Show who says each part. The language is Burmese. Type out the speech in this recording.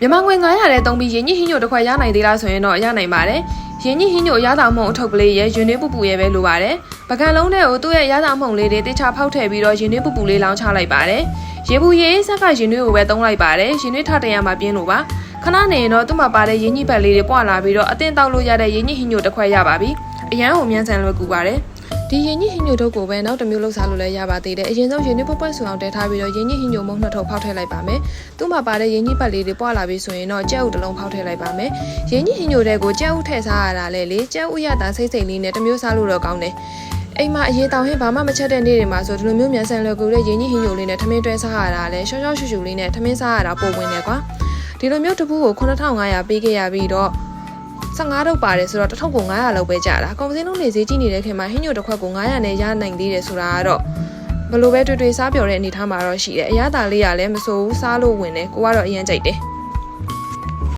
Speaker 1: မြန်မာငွေ900တဲ့သုံးပြီးရင်းနှီးဟင်းညိုတစ်ခွက်ရနိုင်သေးလားဆိုရင်တော့ရနိုင်ပါတယ်ရင်းနှီးဟင်းညိုရတာမှုန့်အထုပ်ကလေးရဲ့ရင်သွေးပူပူရဲ့ပဲလိုပါတယ်ပကံလုံးတဲ့ကိုသူ့ရဲ့ရတာမှုန့်လေးတွေတေချာဖောက်ထည့်ပြီးတော့ရင်သွေးပူပူလေးလောင်းချလိုက်ပါတယ်ရေဘူးရေဆက်ကရင်သွေးကိုပဲသုံးလိုက်ပါတယ်ရင်သွေးထထရမှာပြင်းလို့ပါခဏနေရင်တော့သူ့မှာပါတဲ့ရင်းနှီးပတ်လေးတွေပွာလာပြီးတော့အတင်းတောက်လို့ရတဲ့ရင်းနှီးဟင်းညိုတစ်ခွက်ရပါပြီအရန်ကိုမြန်ဆန်လွယ်ကူပါတယ်ဒီရင်းနှီးဟင်းညိုထုတ်ကိုပဲနောက်တစ်မျိုးလှုပ်ရှားလို့လည်းရပါသေးတယ်အရင်ဆုံးရင်းနှီးပွက်ပွက်ဆူအောင်တဲထားပြီးတော့ရင်းနှီးဟင်းညိုမုံနှစ်ထုပ်ဖောက်ထည့်လိုက်ပါမယ်သူ့မှာပါတဲ့ရင်းနှီးပတ်လေးတွေပွာလာပြီးဆိုရင်တော့ကြက်ဥတစ်လုံးဖောက်ထည့်လိုက်ပါမယ်ရင်းနှီးဟင်းညိုတွေကိုကြက်ဥထည့်စားရတာလေကြက်ဥရတာစိတ်စိတ်လေးနဲ့တစ်မျိုးစားလို့တော့ကောင်းတယ်အိမ်မှာအရေးတောင်ဟင်းဘာမှမချက်တဲ့နေ့တွေမှာဆိုဒီလိုမျိုးမြန်ဆန်လွယ်ကူတဲ့ရင်းနှီးဟင်းညိုလေးနဲ့ထမင်းတွဲစားရတာလေရှော့ရှော့ရှူရှူလေးနဲ့ထမင်းစားရတာပိုဝင်တယ်ကွာဒီလိုမျိုးတစ်ပူးကို9500ပေးခဲ့ရပြီးတော့15ထုတ်ပါတယ်ဆိုတော့တစ်ထုပ်ကို900လောက်ပဲကြာတာကုန်စည်နှုန်းတွေဈေးကြီးနေတဲ့ခင်မှာဟင်းညိုတစ်ခွက်ကို900နဲ့ရနိုင်သေးတယ်ဆိုတာကတော့ဘလို့ပဲတွေ့တွေ့စားပြောတဲ့အနေထားမှာတော့ရှိတယ်အရသာလေးရလည်းမစိုးဘူးစားလို့ဝင်တယ်ကိုကတော့အရင်ကြိုက်တယ်